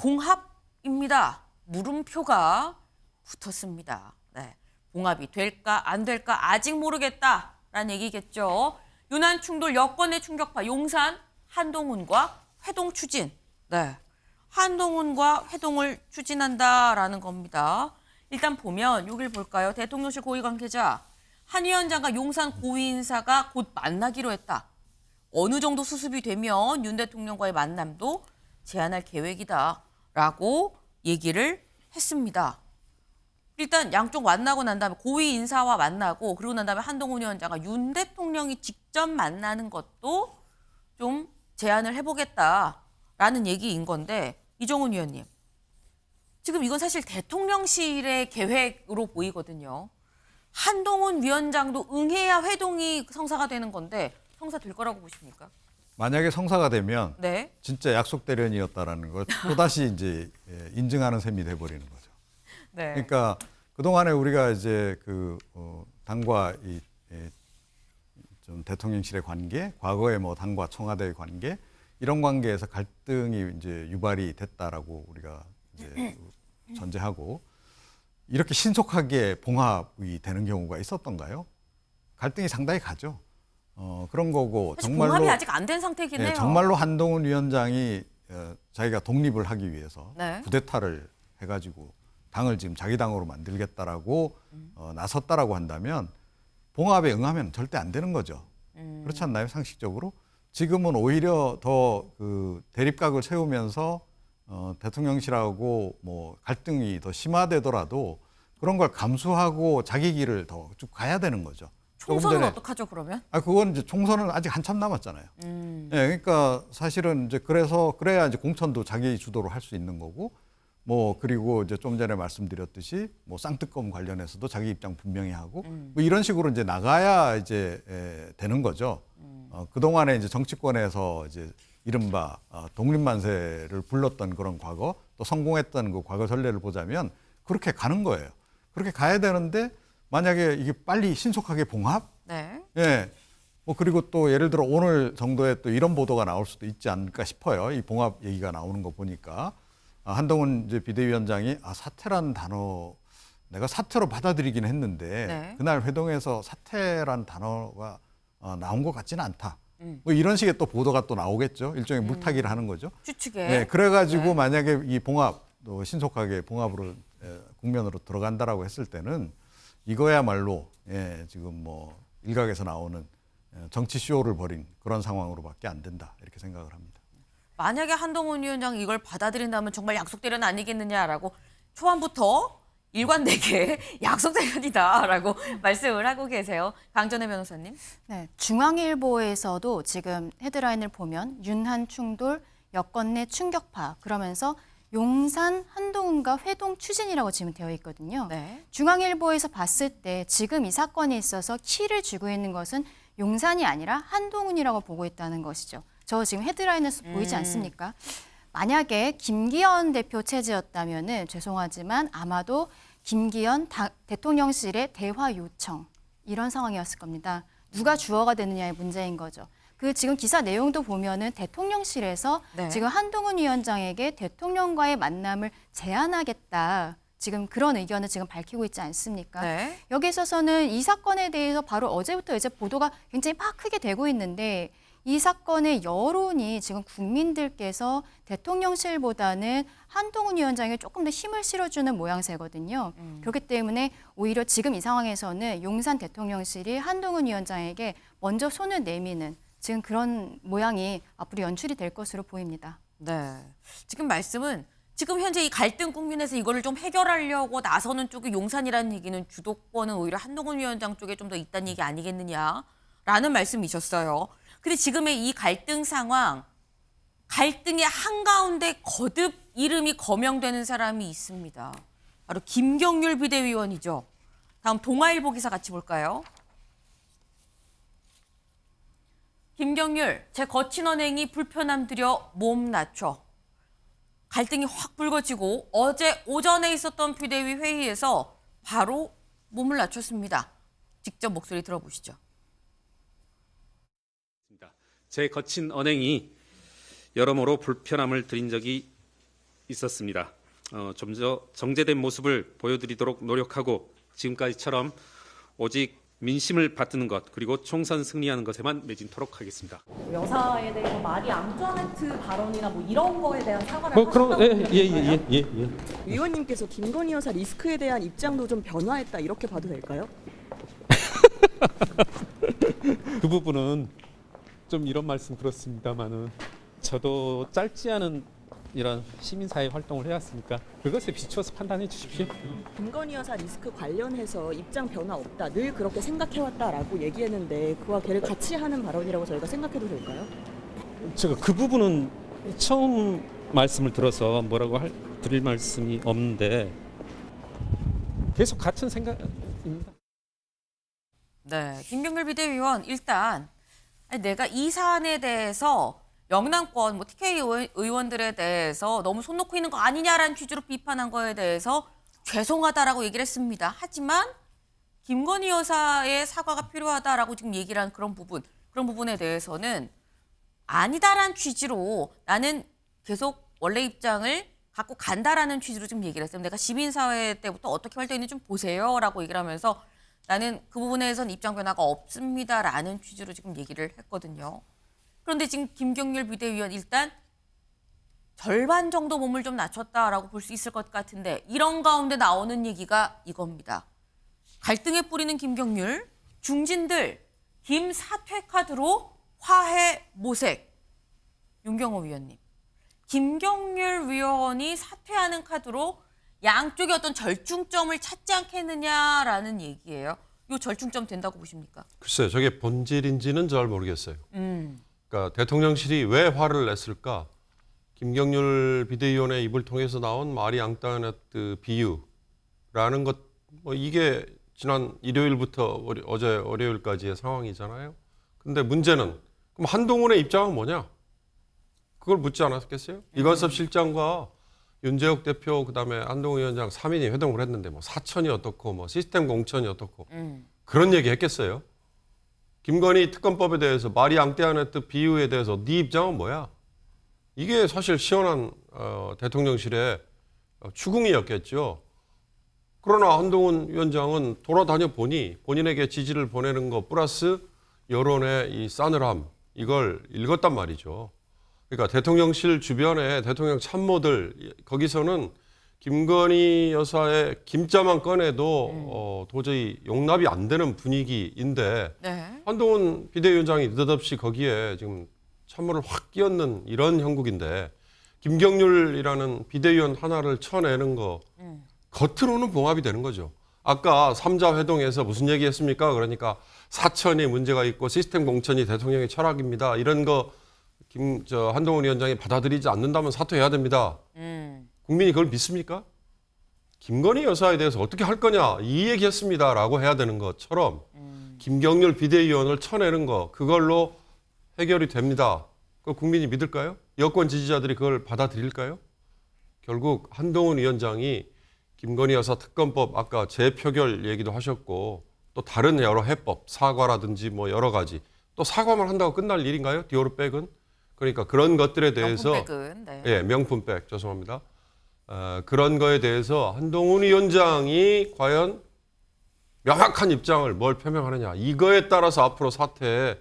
봉합입니다. 물음표가 붙었습니다. 네, 봉합이 될까 안 될까 아직 모르겠다라는 얘기겠죠. 윤한 충돌 여권의 충격파 용산 한동훈과 회동 추진. 네, 한동훈과 회동을 추진한다라는 겁니다. 일단 보면 여길 볼까요? 대통령실 고위 관계자 한 위원장과 용산 고위 인사가 곧 만나기로 했다. 어느 정도 수습이 되면 윤 대통령과의 만남도 제안할 계획이다라고 얘기를 했습니다. 일단 양쪽 만나고 난 다음에 고위 인사와 만나고 그러고 난 다음에 한동훈 위원장과 윤 대통령이 직접 만나는 것도 좀 제안을 해보겠다라는 얘기인 건데 이종훈 위원님. 지금 이건 사실 대통령실의 계획으로 보이거든요. 한동훈 위원장도 응해야 회동이 성사가 되는 건데 성사될 거라고 보십니까? 만약에 성사가 되면 네. 진짜 약속 대련이었다라는 걸 또다시 이제 인증하는 셈이 돼버리는 거죠. 네. 그러니까 그동안에 우리가 이제 당과 좀 대통령실의 관계, 과거에 뭐 당과 청와대의 관계 이런 관계에서 갈등이 이제 유발이 됐다라고 우리가 이제 전제하고 이렇게 신속하게 봉합이 되는 경우가 있었던가요? 갈등이 상당히 가죠. 그런 거고 정말로 봉합이 아직 안 된 상태긴 해요. 정말로 한동훈 위원장이 자기가 독립을 하기 위해서 네. 쿠데타를 해가지고 당을 지금 자기 당으로 만들겠다라고 나섰다라고 한다면 봉합에 응하면 절대 안 되는 거죠. 그렇지 않나요? 상식적으로 지금은 오히려 더 그 대립각을 세우면서 대통령실하고 뭐 갈등이 더 심화되더라도 그런 걸 감수하고 자기 길을 더 쭉 가야 되는 거죠. 총선은 어떡하죠 그러면? 그건 이제 총선은 아직 한참 남았잖아요. 예, 그러니까 사실은 이제 그래야 이제 공천도 자기 주도로 할 수 있는 거고, 뭐 그리고 이제 좀 전에 말씀드렸듯이 뭐 쌍특검 관련해서도 자기 입장 분명히 하고, 뭐 이런 식으로 이제 나가야 이제 되는 거죠. 그 동안에 이제 정치권에서 이제 이른바 독립만세를 불렀던 그런 과거, 또 성공했던 그 과거 전례를 보자면 그렇게 가는 거예요. 그렇게 가야 되는데. 만약에 이게 빨리 신속하게 봉합? 네. 예. 뭐 그리고 또 예를 들어 오늘 정도에 또 이런 보도가 나올 수도 있지 않을까 싶어요. 이 봉합 얘기가 나오는 거 보니까 한동훈 이제 비대위원장이 사퇴란 단어 내가 사퇴로 받아들이긴 했는데 네. 그날 회동에서 사퇴란 단어가 나온 것 같지는 않다. 뭐 이런 식의 또 보도가 또 나오겠죠. 일종의 물타기를 하는 거죠. 추측에. 네. 그래가지고 네. 만약에 이 봉합 또 신속하게 봉합으로 국면으로 들어간다라고 했을 때는. 이거야말로 지금 뭐 일각에서 나오는 정치 쇼를 벌인 그런 상황으로밖에 안 된다 이렇게 생각을 합니다. 만약에 한동훈 위원장이 이걸 받아들인다면 정말 약속 대련 아니겠느냐라고 초반부터 일관되게 약속 대련이다라고 말씀을 하고 계세요. 강전혜 변호사님. 네, 중앙일보에서도 지금 헤드라인을 보면 윤한 충돌 여권 내 충격파 그러면서 용산 한동훈과 회동 추진이라고 지금 되어 있거든요. 네. 중앙일보에서 봤을 때 지금 이 사건에 있어서 키를 쥐고 있는 것은 용산이 아니라 한동훈이라고 보고 있다는 것이죠. 저 지금 헤드라인에서 보이지 않습니까? 만약에 김기현 대표 체제였다면은 죄송하지만 아마도 김기현 대통령실의 대화 요청 이런 상황이었을 겁니다. 누가 주어가 되느냐의 문제인 거죠. 그 지금 기사 내용도 보면은 대통령실에서 네. 지금 한동훈 위원장에게 대통령과의 만남을 제안하겠다. 지금 그런 의견을 지금 밝히고 있지 않습니까? 네. 여기 있어서는 이 사건에 대해서 바로 어제부터 이제 보도가 굉장히 막 크게 되고 있는데 이 사건의 여론이 지금 국민들께서 대통령실보다는 한동훈 위원장에 조금 더 힘을 실어주는 모양새거든요. 그렇기 때문에 오히려 지금 이 상황에서는 용산 대통령실이 한동훈 위원장에게 먼저 손을 내미는 지금 그런 모양이 앞으로 연출이 될 것으로 보입니다. 네. 지금 말씀은 지금 현재 이 갈등 국면에서 이거를 좀 해결하려고 나서는 쪽이 용산이라는 얘기는 주도권은 오히려 한동훈 위원장 쪽에 좀 더 있다는 얘기 아니겠느냐라는 말씀이셨어요. 근데 지금의 이 갈등 상황, 갈등의 한가운데 거듭 이름이 거명되는 사람이 있습니다. 바로 김경률 비대위원이죠. 다음 동아일보 기사 같이 볼까요? 김경률, 제 거친 언행이 불편함 들여 몸 낮춰. 갈등이 확 불거지고 어제 오전에 있었던 비대위 회의에서 바로 몸을 낮췄습니다. 직접 목소리 들어보시죠. 제 거친 언행이 여러모로 불편함을 드린 적이 있었습니다. 좀 더 정제된 모습을 보여드리도록 노력하고 지금까지처럼 오직 민심을 받드는 것 그리고 총선 승리하는 것에만 매진토록 하겠습니다. 여사에 대해서 마리 앙투아네트 발언이나 뭐 이런 거에 대한 사과를 하셨다고 예. 위원님께서 김건희 여사 리스크에 대한 입장도 좀 변화했다 이렇게 봐도 될까요? 그 부분은 좀 이런 말씀 그렇습니다만은 저도 짧지 않은 이런 시민사회 활동을 해왔으니까 그것에 비추어서 판단해 주십시오. 김건희 여사 리스크 관련해서 입장 변화 없다 늘 그렇게 생각해왔다라고 얘기했는데 그와 걔를 같이 하는 발언이라고 저희가 생각해도 될까요? 제가 그 부분은 처음 말씀을 들어서 뭐라고 드릴 말씀이 없는데 계속 같은 생각입니다. 네, 김경률 비대위원 일단 내가 이 사안에 대해서 영남권 뭐 TK 의원들에 대해서 너무 손 놓고 있는 거 아니냐라는 취지로 비판한 거에 대해서 죄송하다라고 얘기를 했습니다. 하지만 김건희 여사의 사과가 필요하다라고 지금 얘기를 한 그런 부분에 대해서는 아니다라는 취지로 나는 계속 원래 입장을 갖고 간다라는 취지로 지금 얘기를 했어요. 내가 시민사회 때부터 어떻게 활동했는지 좀 보세요라고 얘기를 하면서 나는 그 부분에선 입장 변화가 없습니다라는 취지로 지금 얘기를 했거든요. 그런데 지금 김경률 비대위원 일단 절반 정도 몸을 좀 낮췄다라고 볼 수 있을 것 같은데 이런 가운데 나오는 얘기가 이겁니다. 갈등에 뿌리는 김경률, 중진들 김 사퇴 카드로 화해 모색. 윤경호 위원님, 김경률 위원이 사퇴하는 카드로 양쪽의 어떤 절충점을 찾지 않겠느냐라는 얘기예요. 이 절충점 된다고 보십니까? 글쎄요, 저게 본질인지는 잘 모르겠어요. 그러니까 대통령실이 왜 화를 냈을까? 김경률 비대위원의 입을 통해서 나온 마리 앙뚜아네트 비유라는 것, 뭐 이게 지난 일요일부터 어제 월요일까지의 상황이잖아요. 근데 문제는 그럼 한동훈의 입장은 뭐냐? 그걸 묻지 않았겠어요? 이관섭 실장과 윤재욱 대표 그다음에 한동훈 위원장 3인이 회동을 했는데 뭐 사천이 어떻고 뭐 시스템 공천이 어떻고 그런 얘기 했겠어요? 김건희 특검법에 대해서 마리 앙뚜아네트 비유에 대해서 네 입장은 뭐야? 이게 사실 시원한 대통령실의 추궁이었겠죠. 그러나 한동훈 위원장은 돌아다녀 보니 본인에게 지지를 보내는 것 플러스 여론의 이 싸늘함 이걸 읽었단 말이죠. 그러니까 대통령실 주변에 대통령 참모들 거기서는 김건희 여사의 김자만 꺼내도 도저히 용납이 안 되는 분위기인데 네. 한동훈 비대위원장이 느닷없이 거기에 지금 참모를 확 끼얹는 이런 형국인데 김경률이라는 비대위원 하나를 쳐내는 거 겉으로는 봉합이 되는 거죠. 아까 3자 회동에서 무슨 얘기했습니까? 그러니까 사천이 문제가 있고 시스템 공천이 대통령의 철학입니다. 이런 거 한동훈 위원장이 받아들이지 않는다면 사퇴해야 됩니다. 국민이 그걸 믿습니까? 김건희 여사에 대해서 어떻게 할 거냐 이 얘기했습니다라고 해야 되는 것처럼 김경률 비대위원을 쳐내는 거 그걸로 해결이 됩니다. 그 국민이 믿을까요? 여권 지지자들이 그걸 받아들일까요? 결국 한동훈 위원장이 김건희 여사 특검법 아까 재표결 얘기도 하셨고 또 다른 여러 해법 사과라든지 뭐 여러 가지 또 사과만 한다고 끝날 일인가요? 디오르백은? 그러니까 그런 것들에 대해서 명품백은, 네. 예, 명품백 죄송합니다. 그런 거에 대해서 한동훈 위원장이 과연 명확한 입장을 뭘 표명하느냐 이거에 따라서 앞으로 사태의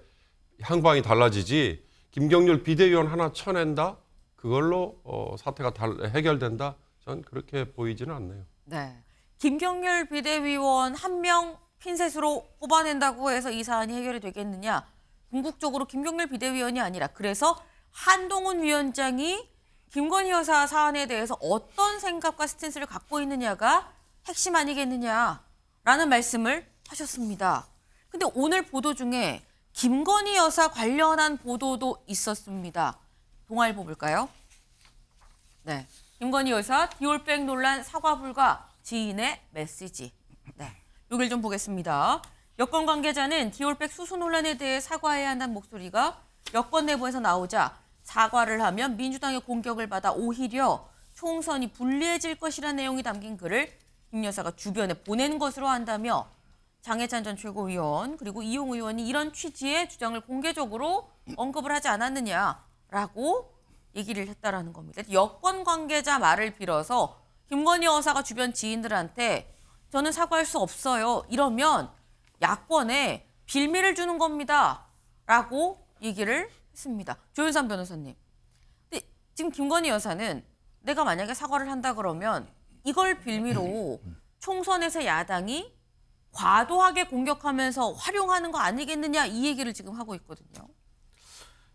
향방이 달라지지 김경률 비대위원 하나 쳐낸다 그걸로 사태가 해결된다 전 그렇게 보이지는 않네요. 네. 김경률 비대위원 한 명 핀셋으로 뽑아낸다고 해서 이 사안이 해결이 되겠느냐? 궁극적으로 김경률 비대위원이 아니라 그래서 한동훈 위원장이 김건희 여사 사안에 대해서 어떤 생각과 스탠스를 갖고 있느냐가 핵심 아니겠느냐라는 말씀을 하셨습니다. 근데 오늘 보도 중에 김건희 여사 관련한 보도도 있었습니다. 동아일보 볼까요? 네. 김건희 여사 디올백 논란 사과 불가 지인의 메시지. 네. 여길 좀 보겠습니다. 여권 관계자는 디올백 수수 논란에 대해 사과해야 한다는 목소리가 여권 내부에서 나오자 사과를 하면 민주당의 공격을 받아 오히려 총선이 불리해질 것이라는 내용이 담긴 글을 김 여사가 주변에 보낸 것으로 한다며 장해찬 전 최고위원 그리고 이용 의원이 이런 취지의 주장을 공개적으로 언급을 하지 않았느냐라고 얘기를 했다라는 겁니다. 여권 관계자 말을 빌어서 김건희 여사가 주변 지인들한테 저는 사과할 수 없어요. 이러면 야권에 빌미를 주는 겁니다. 라고 얘기를 했습니다. 조윤선 변호사님. 근데 지금 김건희 여사는 내가 만약에 사과를 한다 그러면 이걸 빌미로 총선에서 야당이 과도하게 공격하면서 활용하는 거 아니겠느냐 이 얘기를 지금 하고 있거든요.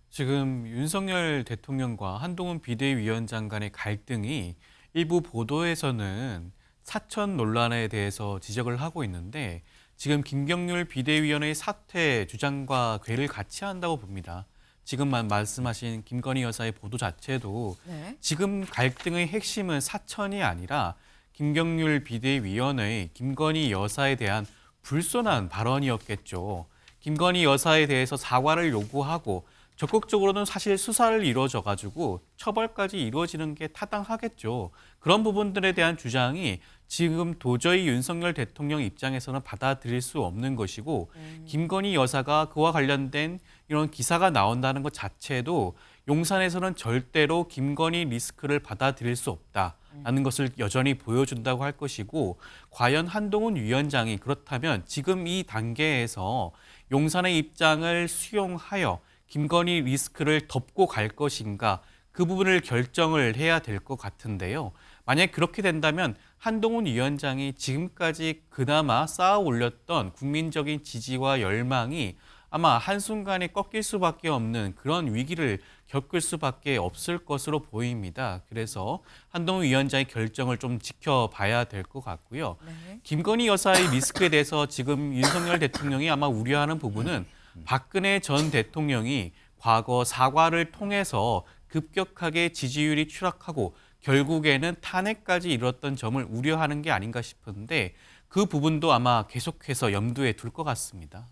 지금 윤석열 대통령과 한동훈 비대위원장 간의 갈등이 일부 보도에서는 사천 논란에 대해서 지적을 하고 있는데 지금 김경률 비대위원의 사퇴 주장과 궤를 같이 한다고 봅니다. 지금만 말씀하신 김건희 여사의 보도 자체도 네. 지금 갈등의 핵심은 사천이 아니라 김경률 비대위원의 김건희 여사에 대한 불손한 발언이었겠죠. 김건희 여사에 대해서 사과를 요구하고 적극적으로는 사실 수사를 이루어져가지고 처벌까지 이루어지는 게 타당하겠죠. 그런 부분들에 대한 주장이 지금 도저히 윤석열 대통령 입장에서는 받아들일 수 없는 것이고 김건희 여사가 그와 관련된 이런 기사가 나온다는 것 자체도 용산에서는 절대로 김건희 리스크를 받아들일 수 없다라는 것을 여전히 보여준다고 할 것이고 과연 한동훈 위원장이 그렇다면 지금 이 단계에서 용산의 입장을 수용하여 김건희 리스크를 덮고 갈 것인가 그 부분을 결정을 해야 될 것 같은데요. 만약 그렇게 된다면 한동훈 위원장이 지금까지 그나마 쌓아 올렸던 국민적인 지지와 열망이 아마 한순간에 꺾일 수밖에 없는 그런 위기를 겪을 수밖에 없을 것으로 보입니다. 그래서 한동훈 위원장의 결정을 좀 지켜봐야 될 것 같고요. 네. 김건희 여사의 리스크에 대해서 지금 윤석열 대통령이 아마 우려하는 부분은 박근혜 전 대통령이 과거 사과를 통해서 급격하게 지지율이 추락하고 결국에는 탄핵까지 이뤘던 점을 우려하는 게 아닌가 싶은데 그 부분도 아마 계속해서 염두에 둘 것 같습니다.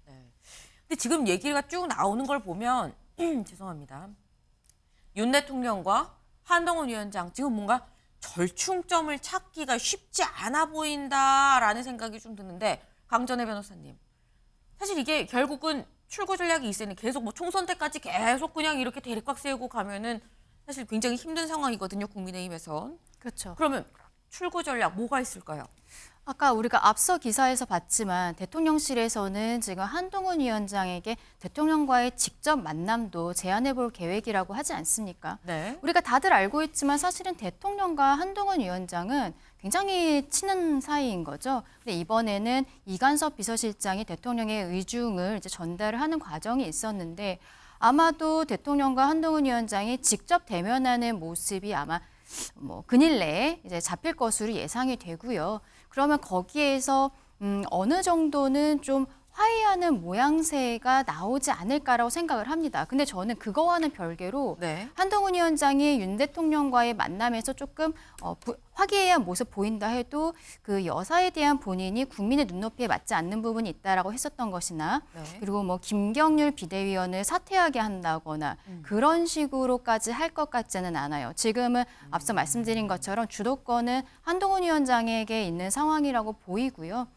근데 지금 얘기가 쭉 나오는 걸 보면 죄송합니다. 윤 대통령과 한동훈 위원장 지금 뭔가 절충점을 찾기가 쉽지 않아 보인다라는 생각이 좀 드는데 강전혜 변호사님. 사실 이게 결국은 출구 전략이 있으니 계속 뭐 총선 때까지 계속 그냥 이렇게 대립각 세우고 가면은 사실 굉장히 힘든 상황이거든요. 국민의힘에선. 그렇죠. 그러면 출구 전략 뭐가 있을까요? 아까 우리가 앞서 기사에서 봤지만 대통령실에서는 지금 한동훈 위원장에게 대통령과의 직접 만남도 제안해 볼 계획이라고 하지 않습니까? 네. 우리가 다들 알고 있지만 사실은 대통령과 한동훈 위원장은 굉장히 친한 사이인 거죠. 근데 이번에는 이관섭 비서실장이 대통령의 의중을 이제 전달을 하는 과정이 있었는데 아마도 대통령과 한동훈 위원장이 직접 대면하는 모습이 아마 뭐 근일 내에 이제 잡힐 것으로 예상이 되고요. 그러면 거기에서 어느 정도는 좀 화해하는 모양새가 나오지 않을까라고 생각을 합니다. 근데 저는 그거와는 별개로 네. 한동훈 위원장이 윤 대통령과의 만남에서 조금 화기애애한 모습 보인다 해도 그 여사에 대한 본인이 국민의 눈높이에 맞지 않는 부분이 있다라고 했었던 것이나 네. 그리고 뭐 김경률 비대위원을 사퇴하게 한다거나 그런 식으로까지 할 것 같지는 않아요. 지금은 앞서 말씀드린 것처럼 주도권은 한동훈 위원장에게 있는 상황이라고 보이고요.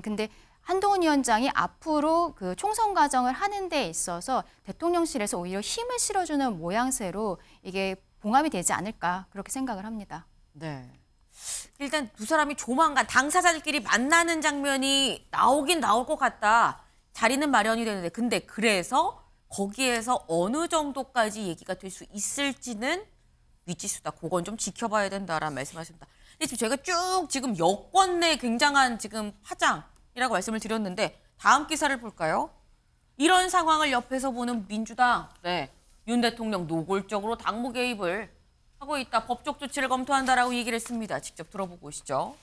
근데 한동훈 위원장이 앞으로 그 총선 과정을 하는 데 있어서 대통령실에서 오히려 힘을 실어주는 모양새로 이게 봉합이 되지 않을까 그렇게 생각을 합니다. 네. 일단 두 사람이 조만간 당사자들끼리 만나는 장면이 나오긴 나올 것 같다. 자리는 마련이 되는데 근데 그래서 거기에서 어느 정도까지 얘기가 될 수 있을지는 미지수다. 그건 좀 지켜봐야 된다라는 말씀하십니다. 근데 지금 제가 쭉 지금 여권 내 굉장한 지금 파장이라고 말씀을 드렸는데 다음 기사를 볼까요? 이런 상황을 옆에서 보는 민주당, 네, 윤 대통령 노골적으로 당무 개입을 하고 있다. 법적 조치를 검토한다라고 얘기를 했습니다. 직접 들어보고 오시죠.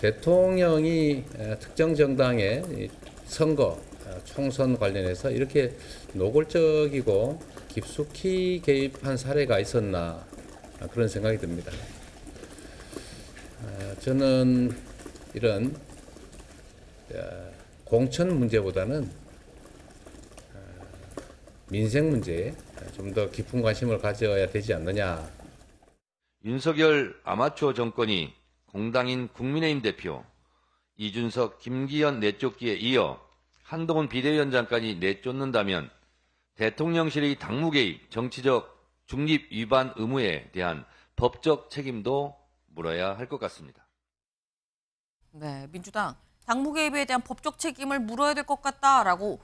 대통령이 특정 정당의 선거, 총선 관련해서 이렇게 노골적이고 깊숙이 개입한 사례가 있었나 그런 생각이 듭니다. 저는 이런 공천 문제보다는 민생 문제에 좀 더 깊은 관심을 가져야 되지 않느냐. 윤석열 아마추어 정권이 공당인 국민의힘 대표, 이준석, 김기현 내쫓기에 이어 한동훈 비대위원장까지 내쫓는다면 대통령실의 당무 개입, 정치적 중립 위반 의무에 대한 법적 책임도 물어야 할 것 같습니다. 네, 민주당 당무 개입에 대한 법적 책임을 물어야 될 것 같다라고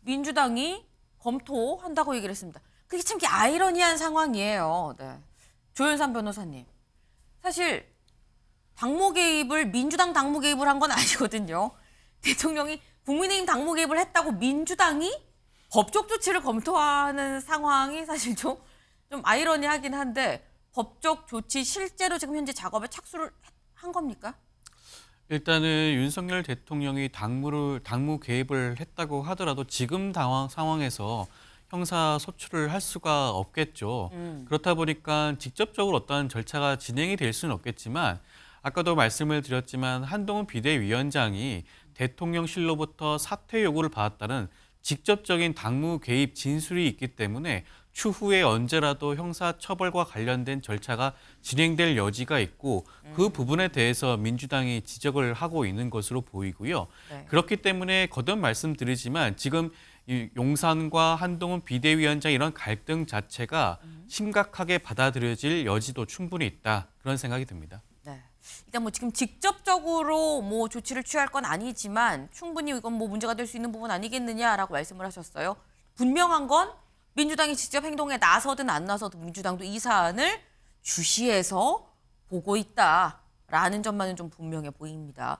민주당이 검토한다고 얘기를 했습니다. 그게 참 아이러니한 상황이에요. 네. 조윤선 변호사님, 사실 당무 개입을 민주당 당무 개입을 한 건 아니거든요. 대통령이 국민의힘 당무 개입을 했다고 민주당이 법적 조치를 검토하는 상황이 사실 좀 아이러니하긴 한데 법적 조치 실제로 지금 현재 작업에 착수를 한 겁니까? 일단은 윤석열 대통령이 당무 개입을 했다고 하더라도 지금 상황에서 형사 소추를 할 수가 없겠죠. 그렇다 보니까 직접적으로 어떠한 절차가 진행이 될 수는 없겠지만 아까도 말씀을 드렸지만 한동훈 비대위원장이 대통령실로부터 사퇴 요구를 받았다는 직접적인 당무 개입 진술이 있기 때문에 추후에 언제라도 형사처벌과 관련된 절차가 진행될 여지가 있고 그 부분에 대해서 민주당이 지적을 하고 있는 것으로 보이고요. 네. 그렇기 때문에 거듭 말씀드리지만 지금 이 용산과 한동훈 비대위원장 이런 갈등 자체가 심각하게 받아들여질 여지도 충분히 있다. 그런 생각이 듭니다. 네. 일단 뭐 지금 직접적으로 뭐 조치를 취할 건 아니지만 충분히 이건 뭐 문제가 될 수 있는 부분 아니겠느냐라고 말씀을 하셨어요. 분명한 건 민주당이 직접 행동에 나서든 안 나서든 민주당도 이 사안을 주시해서 보고 있다라는 점만은 좀 분명해 보입니다.